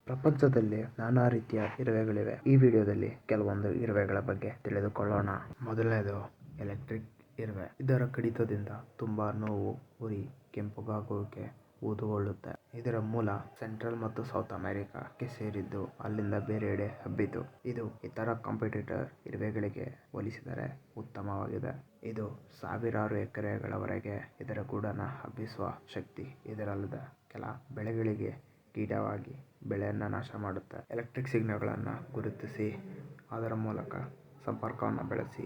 ಪ್ರಪಂಚದಲ್ಲಿ ನಾನಾ ರೀತಿಯ ಇರುವೆಗಳಿವೆ. ಈ ವಿಡಿಯೋದಲ್ಲಿ ಕೆಲವೊಂದು ಇರುವೆಗಳ ಬಗ್ಗೆ ತಿಳಿದುಕೊಳ್ಳೋಣ. ಮೊದಲನೇದು ಎಲೆಕ್ಟ್ರಿಕ್ ಇರುವೆ. ಇದರ ಕಡಿತದಿಂದ ತುಂಬಾ ನೋವು, ಉರಿ, ಕೆಂಪಗಾಗುವಿಕೆ, ಊದುಗೊಳ್ಳುತ್ತೆ. ಇದರ ಮೂಲ ಸೆಂಟ್ರಲ್ ಮತ್ತು ಸೌತ್ ಅಮೆರಿಕಾಕ್ಕೆ ಸೇರಿದ್ದು ಅಲ್ಲಿಂದ ಬೇರೆಡೆ ಹಬ್ಬಿತು. ಇದು ಇತರ ಕಾಂಪಿಟೇಟರ್ ಇರುವೆಗಳಿಗೆ ಹೋಲಿಸಿದರೆ ಉತ್ತಮವಾಗಿದೆ. ಇದು ಸಾವಿರಾರು ಎಕರೆಗಳವರೆಗೆ ಇದರ ಗೂಡನ್ನು ಹಬ್ಬಿಸುವ ಶಕ್ತಿ ಇದರಲ್ಲಿದೆ. ಕೆಲ ಬೆಳೆಗಳಿಗೆ ಕೀಟವಾಗಿ ಬೆಳೆಯನ್ನು ನಾಶ ಮಾಡುತ್ತೆ. ಎಲೆಕ್ಟ್ರಿಕ್ ಸಿಗ್ನಲ್ಗಳನ್ನು ಗುರುತಿಸಿ ಅದರ ಮೂಲಕ ಸಂಪರ್ಕವನ್ನು ಬೆಳೆಸಿ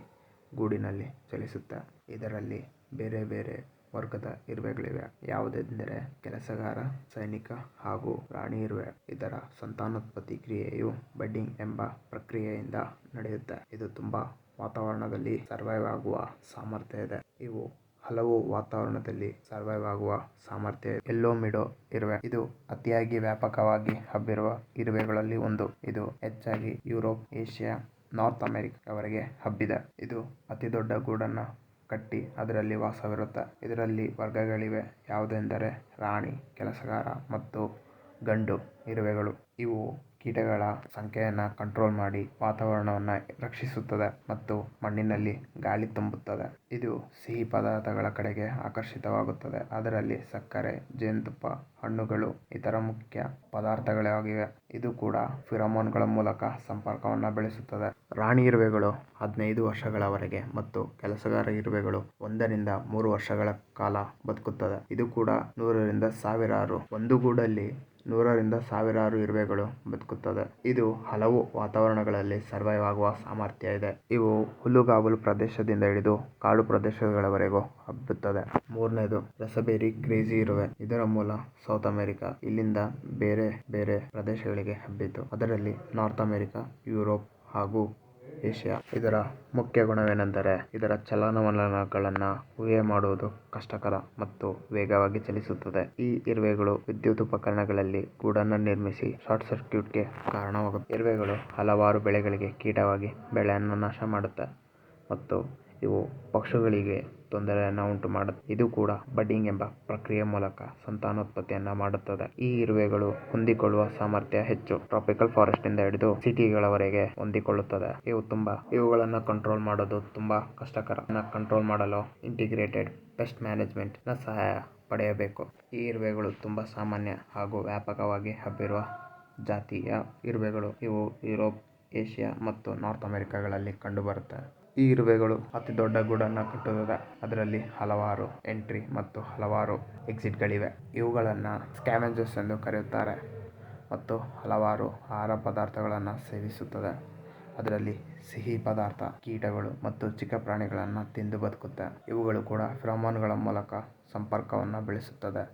ಗೂಡಿನಲ್ಲಿ ಚಲಿಸುತ್ತೆ. ಇದರಲ್ಲಿ ಬೇರೆ ಬೇರೆ ವರ್ಗದ ಇರುವೆಗಳಿವೆ. ಯಾವುದೆಂದರೆ ಕೆಲಸಗಾರ, ಸೈನಿಕ ಹಾಗೂ ರಾಣಿ ಇರುವೆ. ಇದರ ಸಂತಾನೋತ್ಪತ್ತಿ ಕ್ರಿಯೆಯು ಬಡ್ಡಿಂಗ್ ಎಂಬ ಪ್ರಕ್ರಿಯೆಯಿಂದ ನಡೆಯುತ್ತೆ. ಇದು ತುಂಬಾ ವಾತಾವರಣದಲ್ಲಿ ಸರ್ವೈವ್ ಆಗುವ ಸಾಮರ್ಥ್ಯ ಇದೆ. ಇವು ಹಲವು ವಾತಾವರಣದಲ್ಲಿ ಸರ್ವೈವ್ ಆಗುವ ಸಾಮರ್ಥ್ಯ ಇದೆ. ಯೆಲ್ಲೋ ಮಿಡೋ ಇರುವೆ. ಇದು ಅತಿಯಾಗಿ ವ್ಯಾಪಕವಾಗಿ ಹಬ್ಬಿರುವ ಇರುವೆಗಳಲ್ಲಿ ಒಂದು. ಇದು ಹೆಚ್ಚಾಗಿ ಯುರೋಪ್, ಏಷ್ಯಾ, ನಾರ್ತ್ ಅಮೆರಿಕವರೆಗೆ ಹಬ್ಬಿದೆ. ಇದು ಅತಿ ದೊಡ್ಡ ಗೂಡನ್ನು ಕಟ್ಟಿ ಅದರಲ್ಲಿ ವಾಸವಿರುತ್ತೆ. ಇದರಲ್ಲಿ ವರ್ಗಗಳಿವೆ. ಯಾವುದೆಂದರೆ ರಾಣಿ, ಕೆಲಸಗಾರ ಮತ್ತು ಗಂಡು ಇರುವೆಗಳು. ಇವು ಕೀಟಗಳ ಸಂಖ್ಯೆಯನ್ನು ಕಂಟ್ರೋಲ್ ಮಾಡಿ ವಾತಾವರಣವನ್ನು ರಕ್ಷಿಸುತ್ತದೆ ಮತ್ತು ಮಣ್ಣಿನಲ್ಲಿ ಗಾಳಿ ತುಂಬುತ್ತದೆ. ಇದು ಸಿಹಿ ಪದಾರ್ಥಗಳ ಕಡೆಗೆ ಆಕರ್ಷಿತವಾಗುತ್ತದೆ. ಅದರಲ್ಲಿ ಸಕ್ಕರೆ, ಜೇನುತುಪ್ಪ, ಹಣ್ಣುಗಳು ಇತರ ಮುಖ್ಯ ಪದಾರ್ಥಗಳಾಗಿವೆ. ಇದು ಕೂಡ ಫಿರಮೋನ್ಗಳ ಮೂಲಕ ಸಂಪರ್ಕವನ್ನು ಬೆಳೆಸುತ್ತದೆ. ರಾಣಿ ಇರುವೆಗಳು 15 ವರ್ಷಗಳವರೆಗೆ ಮತ್ತು ಕೆಲಸಗಾರ ಇರುವೆಗಳು 1 ರಿಂದ 3 ವರ್ಷಗಳ ಕಾಲ ಬದುಕುತ್ತದೆ. ಇದು ಕೂಡ 100 ರಿಂದ ಸಾವಿರಾರು. ಒಂದು ಗೂಡಲ್ಲಿ 100 ರಿಂದ ಸಾವಿರಾರು ಇರುವೆಗಳು ಬದುಕುತ್ತದೆ. ಇದು ಹಲವು ವಾತಾವರಣಗಳಲ್ಲಿ ಸರ್ವೈವ್ ಆಗುವ ಸಾಮರ್ಥ್ಯ ಇದೆ. ಇವು ಹುಲ್ಲುಗಾವಲು ಪ್ರದೇಶದಿಂದ ಹಿಡಿದು ಕಾಡು ಪ್ರದೇಶಗಳವರೆಗೂ ಹಬ್ಬುತ್ತದೆ. ಮೂರನೇದು ರಸಬೇರಿ ಕ್ರೇಜಿ ಇರುವೆ. ಇದರ ಮೂಲ ಸೌತ್ ಅಮೆರಿಕಾ. ಇಲ್ಲಿಂದ ಬೇರೆ ಬೇರೆ ಪ್ರದೇಶಗಳಿಗೆ ಹಬ್ಬಿತು. ಅದರಲ್ಲಿ ನಾರ್ತ್ ಅಮೆರಿಕಾ, ಯುರೋಪ್ ಹಾಗೂ ಏಷ್ಯಾ. ಇದರ ಮುಖ್ಯ ಗುಣವೇನೆಂದರೆ ಇದರ ಚಲನವಲನಗಳನ್ನು ಊಹೆ ಮಾಡುವುದು ಕಷ್ಟಕರ ಮತ್ತು ವೇಗವಾಗಿ ಚಲಿಸುತ್ತದೆ. ಈ ಇರುವೆಗಳು ವಿದ್ಯುತ್ ಉಪಕರಣಗಳಲ್ಲಿ ಗೂಡನ್ನು ನಿರ್ಮಿಸಿ ಶಾರ್ಟ್ ಸರ್ಕ್ಯೂಟ್ಗೆ ಕಾರಣವಾಗುತ್ತದೆ. ಇರುವೆಗಳು ಹಲವಾರು ಬೆಳೆಗಳಿಗೆ ಕೀಟವಾಗಿ ಬೆಳೆಯನ್ನು ನಾಶ ಮಾಡುತ್ತೆ ಮತ್ತು ಇವು ಪಕ್ಷಿಗಳಿಗೆ ತೊಂದರೆಯನ್ನು ಉಂಟು ಮಾಡುತ್ತೆ. ಇದು ಕೂಡ ಬಡ್ಡಿಂಗ್ ಎಂಬ ಪ್ರಕ್ರಿಯೆ ಮೂಲಕ ಸಂತಾನೋತ್ಪತ್ತಿಯನ್ನು ಮಾಡುತ್ತದೆ. ಈ ಇರುವೆಗಳು ಹೊಂದಿಕೊಳ್ಳುವ ಸಾಮರ್ಥ್ಯ ಹೆಚ್ಚು. ಟ್ರಾಪಿಕಲ್ ಫಾರೆಸ್ಟ್ ಇಂದ ಹಿಡಿದು ಸಿಟಿಗಳವರೆಗೆ ಹೊಂದಿಕೊಳ್ಳುತ್ತದೆ. ಇವುಗಳನ್ನು ಕಂಟ್ರೋಲ್ ಮಾಡೋದು ತುಂಬಾ ಕಷ್ಟಕರ. ಕಂಟ್ರೋಲ್ ಮಾಡಲು ಇಂಟಿಗ್ರೇಟೆಡ್ ಪೆಸ್ಟ್ ಮ್ಯಾನೇಜ್ಮೆಂಟ್ ನ ಸಹಾಯ ಪಡೆಯಬೇಕು. ಈ ಇರುವೆಗಳು ತುಂಬಾ ಸಾಮಾನ್ಯ ಹಾಗೂ ವ್ಯಾಪಕವಾಗಿ ಹಬ್ಬಿರುವ ಜಾತಿಯ ಇರುವೆಗಳು. ಇವು ಯುರೋಪ್, ಏಷ್ಯಾ ಮತ್ತು ನಾರ್ತ್ ಅಮೆರಿಕಗಳಲ್ಲಿ ಕಂಡುಬರುತ್ತೆ. ಈ ಇರುವೆಗಳು ಅತಿ ದೊಡ್ಡ ಗೂಡನ್ನು ಕಟ್ಟುತ್ತದೆ. ಅದರಲ್ಲಿ ಹಲವಾರು ಎಂಟ್ರಿ ಮತ್ತು ಹಲವಾರು ಎಕ್ಸಿಟ್ಗಳಿವೆ. ಇವುಗಳನ್ನು ಸ್ಕ್ಯಾವೆಂಜರ್ಸ್ ಎಂದು ಕರೆಯುತ್ತಾರೆ ಮತ್ತು ಹಲವಾರು ಆಹಾರ ಪದಾರ್ಥಗಳನ್ನು ಸೇವಿಸುತ್ತದೆ. ಅದರಲ್ಲಿ ಸಿಹಿ ಪದಾರ್ಥ, ಕೀಟಗಳು ಮತ್ತು ಚಿಕ್ಕ ಪ್ರಾಣಿಗಳನ್ನು ತಿಂದು ಬದುಕುತ್ತೆ. ಇವುಗಳು ಕೂಡ ಫಿರಮೋನ್ಗಳ ಮೂಲಕ ಸಂಪರ್ಕವನ್ನು ಬೆಳೆಸುತ್ತದೆ.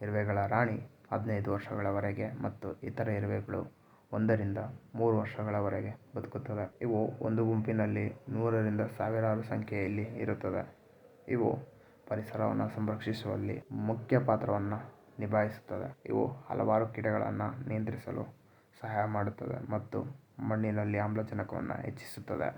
ಇರುವೆಗಳ ರಾಣಿ 15 ವರ್ಷಗಳವರೆಗೆ ಮತ್ತು ಇತರ ಇರುವೆಗಳು 1 ರಿಂದ 3 ವರ್ಷಗಳವರೆಗೆ ಬದುಕುತ್ತದೆ. ಇವು ಒಂದು ಗುಂಪಿನಲ್ಲಿ 100 ರಿಂದ ಸಾವಿರಾರು ಸಂಖ್ಯೆಯಲ್ಲಿ ಇರುತ್ತದೆ. ಇವು ಪರಿಸರವನ್ನು ಸಂರಕ್ಷಿಸುವಲ್ಲಿ ಮುಖ್ಯ ಪಾತ್ರವನ್ನು ನಿಭಾಯಿಸುತ್ತದೆ. ಇವು ಹಲವಾರು ಕೀಟಗಳನ್ನು ನಿಯಂತ್ರಿಸಲು ಸಹಾಯ ಮಾಡುತ್ತದೆ ಮತ್ತು ಮಣ್ಣಿನಲ್ಲಿ ಆಮ್ಲಜನಕವನ್ನು ಹೆಚ್ಚಿಸುತ್ತದೆ.